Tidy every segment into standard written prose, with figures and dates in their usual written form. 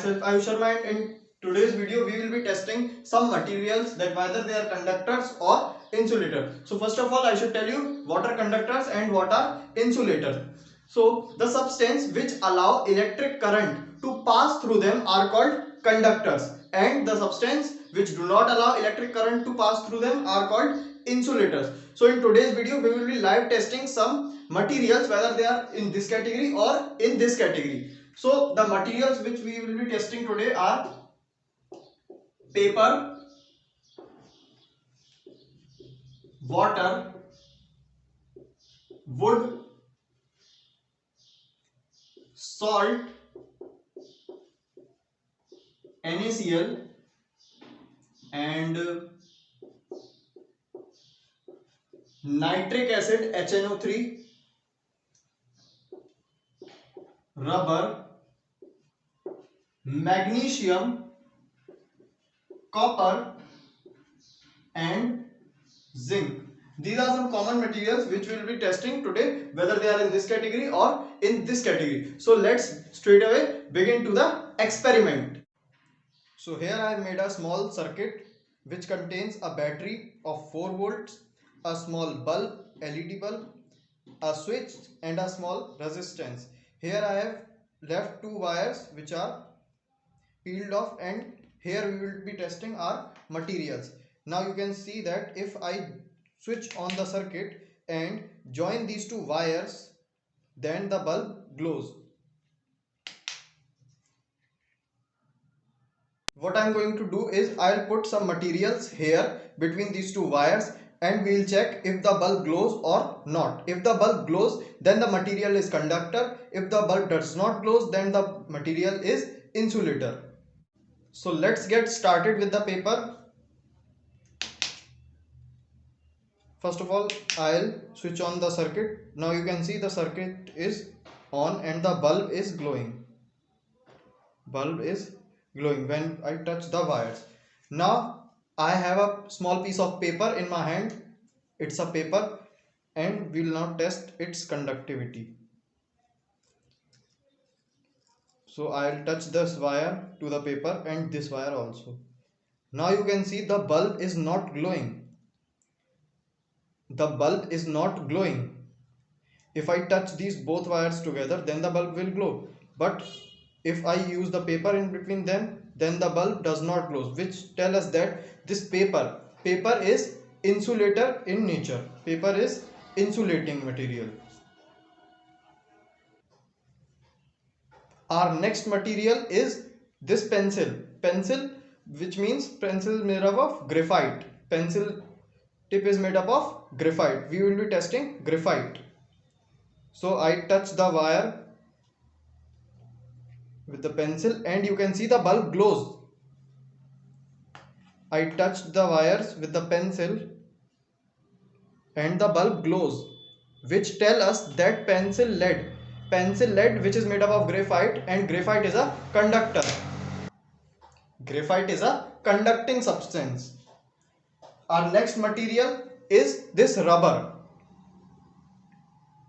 myself Ayush Sharma, and in today's video we will be testing some materials that whether they are conductors or insulators. So first of all I should tell you what are conductors and what are insulators. So the substance which allow electric current to pass through them are called conductors, and the substance which do not allow electric current to pass through them are called insulators. So in today's video we will be live testing some materials whether they are in this category or in this category. So the materials which we will be testing today are paper, water, wood, salt, NaCl, and nitric acid HNO3, rubber, magnesium, copper, and zinc. These are some common materials which we will be testing today, whether they are in this category or in this category. So let's straight away begin to the experiment. So here I have made a small circuit which contains a battery of 4 volts, a small bulb, LED bulb, a switch, and a small resistance. Here I have left 2 wires which are peeled off, and here we will be testing our materials. Now you can see that if I switch on the circuit and join these 2 wires, then the bulb glows. What I am going to do is I will put some materials here between these 2 wires, and we will check if the bulb glows or not. If the bulb glows, then the material is conductor. If the bulb does not glow, then the material is insulator. So let's get started with the paper. First of all, I'll switch on the circuit. Now you can see the circuit is on and the bulb is glowing. Bulb is glowing when I touch the wires. Now I have a small piece of paper in my hand. It's a paper, and we will now test its conductivity. So I'll touch this wire to the paper and this wire also. Now you can see the bulb is not glowing. The bulb is not glowing. If I touch these both wires together, then the bulb will glow. But if I use the paper in between them, then the bulb does not glow, which tell us that this paper is insulator in nature. Paper is insulating material. Our next material is this pencil. Pencil, which means pencil is made up of graphite. Pencil tip is made up of graphite. We will be testing graphite. So I touch the wire with the pencil and you can see the bulb glows. I touch the wires with the pencil and the bulb glows, which tell us that pencil lead which is made up of graphite, and graphite is a conductor. Graphite is a conducting substance. Our next material is this rubber.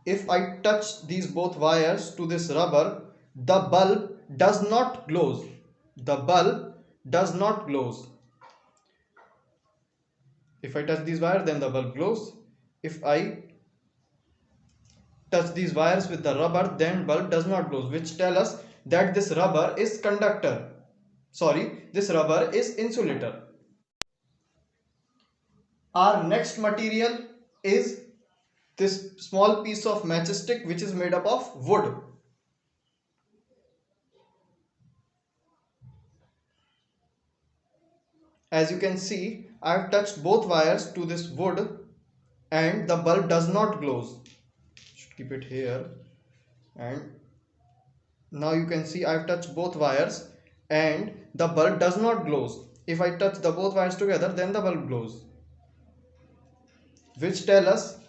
If I touch these both wires to this rubber, the bulb does not glow. The bulb does not glow. If I touch these wires, then the bulb glows. If I touch these wires with the rubber, then bulb does not glow, which tell us that this rubber is conductor. This rubber is insulator. Our next material is this small piece of matchstick which is made up of wood. As you can see, I have touched both wires to this wood and the bulb does not glow. Should keep it here, and now you can see I have touched both wires and the bulb does not glow. If I touch the both wires together, then the bulb glows, which tell us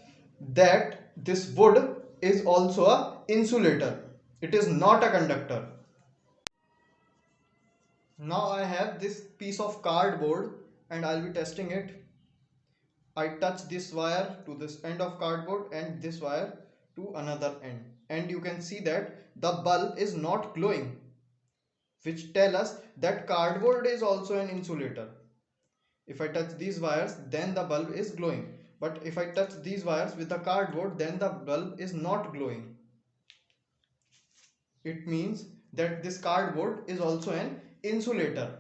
that this wood is also a insulator. It is not a conductor. Now I have this piece of cardboard and I'll be testing it. I touch this wire to this end of cardboard and this wire to another end, and you can see that the bulb is not glowing. which tell us that cardboard is also an insulator. If I touch these wires, then the bulb is glowing. But if I touch these wires with the cardboard, then the bulb is not glowing. It means that this cardboard is also an insulator.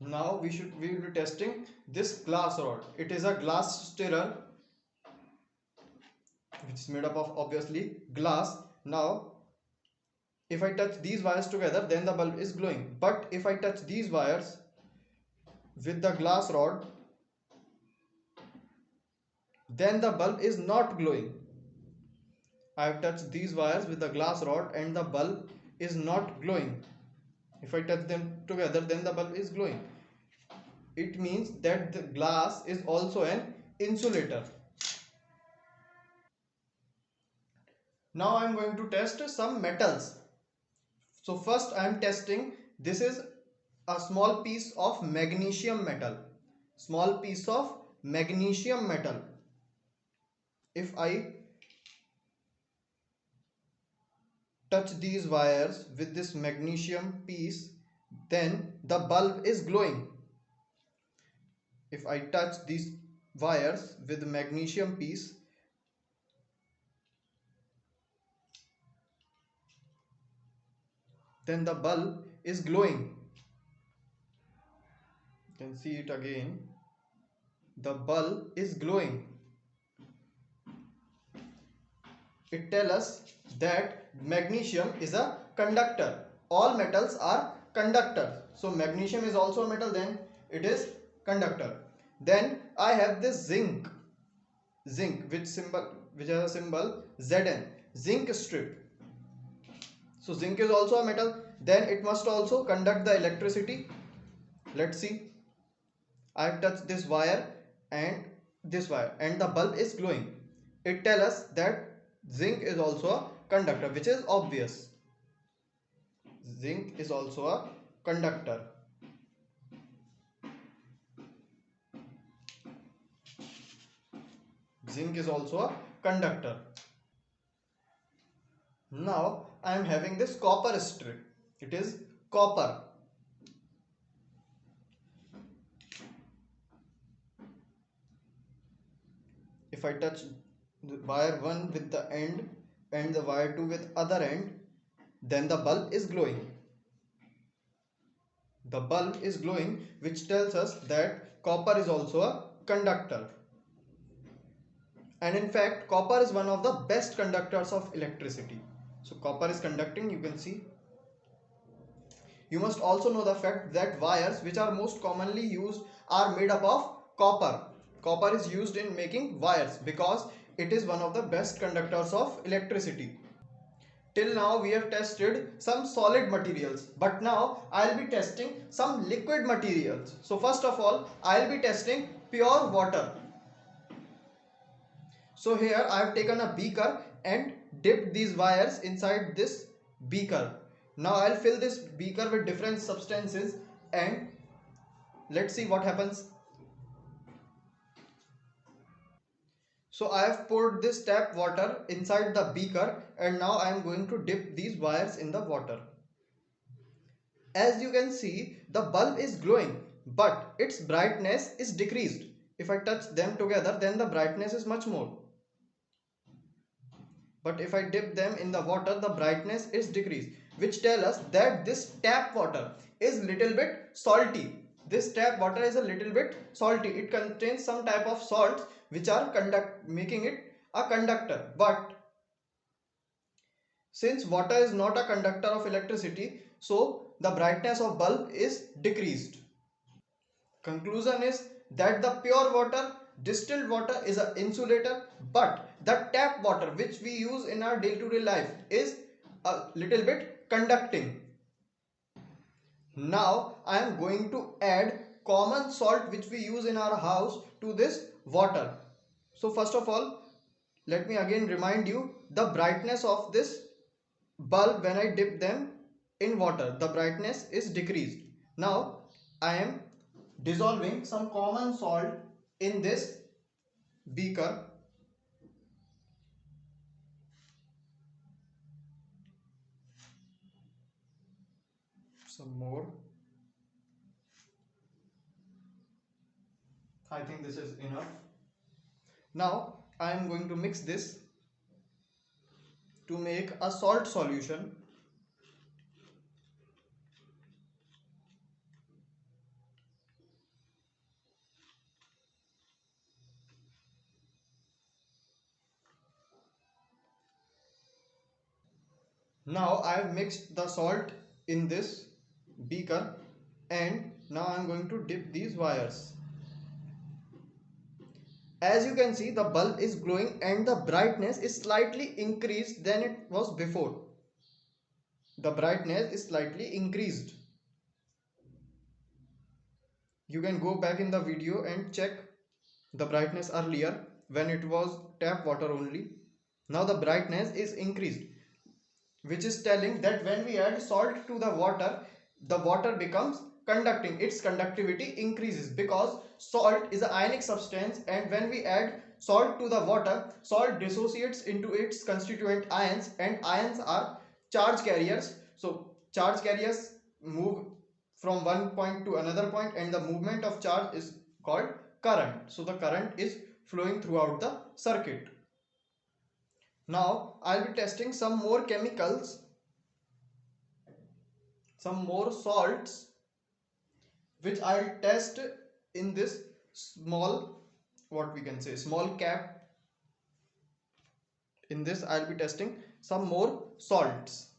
Now we will be testing this glass rod. It is a glass stirrer which is made up of obviously glass. Now if I touch these wires together, then the bulb is glowing. But if I touch these wires with the glass rod, then the bulb is not glowing. I have touched these wires with the glass rod and the bulb is not glowing. If I touch them together, then the bulb is glowing. It means that the glass is also an insulator. Now I am going to test some metals. So first I am testing, this is a small piece of magnesium metal. Small piece of magnesium metal. If I touch these wires with this magnesium piece, then the bulb is glowing. If I touch these wires with the magnesium piece, then the bulb is glowing. You can see it again. The bulb is glowing. It tells us that magnesium is a conductor. All metals are conductors. So magnesium is also a metal, then it is conductor. Then I have this zinc which has a symbol Zn, zinc strip. So zinc is also a metal, then it must also conduct the electricity. Let's see. I have touched this wire and this wire and the bulb is glowing. It tells us that zinc is also a conductor, which is obvious. Zinc is also a conductor. Zinc is also a conductor. Now I am having this copper strip. It is copper. If I touch the wire 1 with the end and the wire 2 with other end, then the bulb is glowing. The bulb is glowing, which tells us that copper is also a conductor. And in fact, copper is one of the best conductors of electricity. So copper is conducting, you can see. You must also know the fact that wires which are most commonly used are made up of copper. Copper is used in making wires because it is one of the best conductors of electricity. Till now we have tested some solid materials, but now I will be testing some liquid materials. So first of all, I will be testing pure water. So here I have taken a beaker and dipped these wires inside this beaker. Now I will fill this beaker with different substances and let's see what happens. So I have poured this tap water inside the beaker and now I am going to dip these wires in the water. As you can see, the bulb is glowing, but its brightness is decreased. If I touch them together, then the brightness is much more. But if I dip them in the water, the brightness is decreased, which tells us that this tap water is little bit salty. This tap water is a little bit salty. It contains some type of salts which are making it a conductor. But since water is not a conductor of electricity, so the brightness of bulb is decreased. Conclusion is that the pure water, distilled water is an insulator, but the tap water which we use in our day-to-day life is a little bit conducting. Now I am going to add common salt which we use in our house to this water. So first of all, let me again remind you the brightness of this bulb when I dip them in water. The brightness is decreased. Now I am dissolving some common salt in this beaker. some more. I think this is enough. Now I am going to mix this to make a salt solution. Now I have mixed the salt in this beaker, and now I am going to dip these wires. As you can see, the bulb is glowing and the brightness is slightly increased than it was before. The brightness is slightly increased. You can go back in the video and check the brightness earlier when it was tap water only. Now the brightness is increased, which is telling that when we add salt to the water becomes conducting. Its conductivity increases because salt is an ionic substance, and when we add salt to the water, salt dissociates into its constituent ions, and ions are charge carriers. So charge carriers move from one point to another point, and the movement of charge is called current. So the current is flowing throughout the circuit. Now I'll be testing some more chemicals, some more salts, which I'll test in this small, what we can say, small cap. In this I'll be testing some more salts.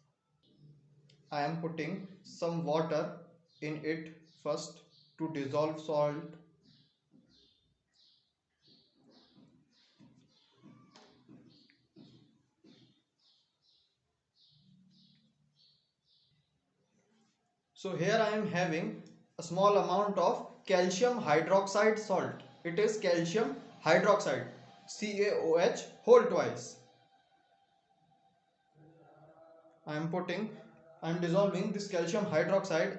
I am putting some water in it first to dissolve salt. So here I am having a small amount of calcium hydroxide salt. It is calcium hydroxide, CaOH whole twice. I am dissolving this calcium hydroxide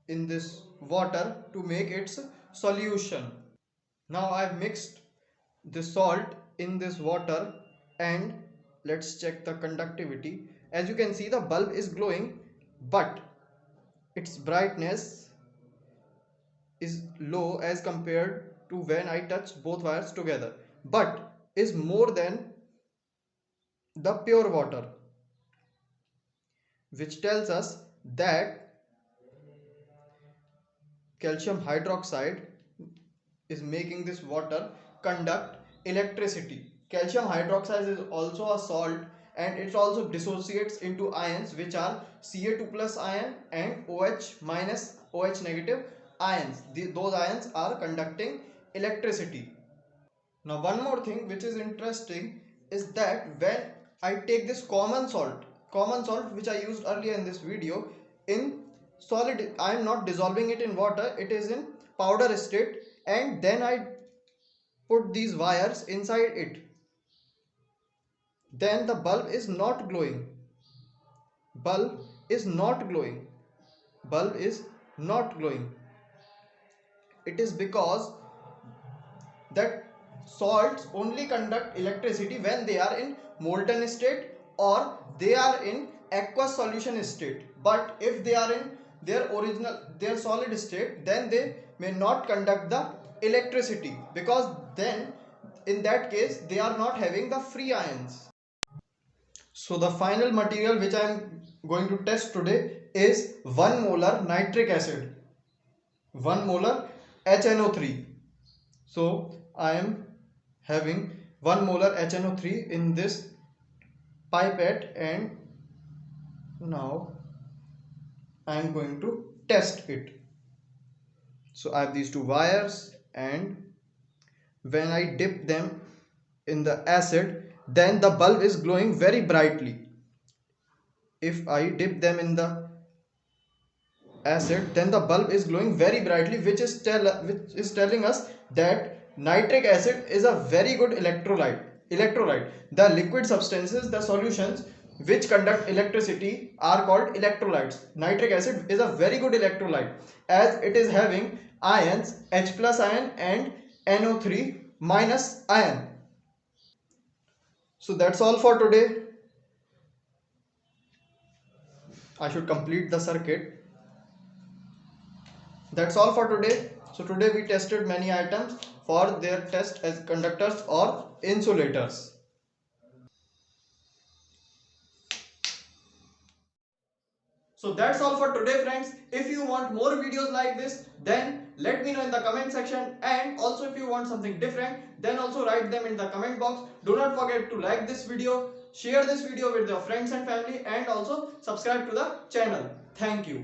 in this water to make its solution. Now I have mixed the salt in this water, and let's check the conductivity. As you can see, the bulb is glowing, but its brightness is low as compared to when I touch both wires together, but is more than the pure water, which tells us that calcium hydroxide is making this water conduct electricity. Calcium hydroxide is also a salt, and it also dissociates into ions, which are Ca2 plus ion and OH minus OH negative ions. Those ions are conducting electricity. Now one more thing which is interesting is that when I take this common salt which I used earlier in this video, in solid, I am not dissolving it in water, it is in powder state, and then I put these wires inside it. Then the bulb is not glowing. Bulb is not glowing. Bulb is not glowing. It is because that salts only conduct electricity when they are in molten state or they are in aqueous solution state. But if they are in their solid state, then they may not conduct the electricity, because then in that case they are not having the free ions. So the final material which I am going to test today is 1 molar nitric acid, 1 molar HNO3. So I am having 1 molar HNO3 in this pipette, and now I am going to test it. So I have these two wires, and when I dip them in the acid, then the bulb is glowing very brightly. If I dip them in the acid, then the bulb is glowing very brightly, which is telling us that nitric acid is a very good electrolyte. The liquid substances, the solutions which conduct electricity, are called electrolytes. Nitric acid is a very good electrolyte, as it is having ions H plus ion and NO3 minus ion. So that's all for today. I should complete the circuit. That's all for today. So today we tested many items for their test as conductors or insulators. So that's all for today, friends. If you want more videos like this, then let me know in the comment section, and also if you want something different, then also write them in the comment box. Do not forget to like this video, share this video with your friends and family, and also subscribe to the channel. Thank you.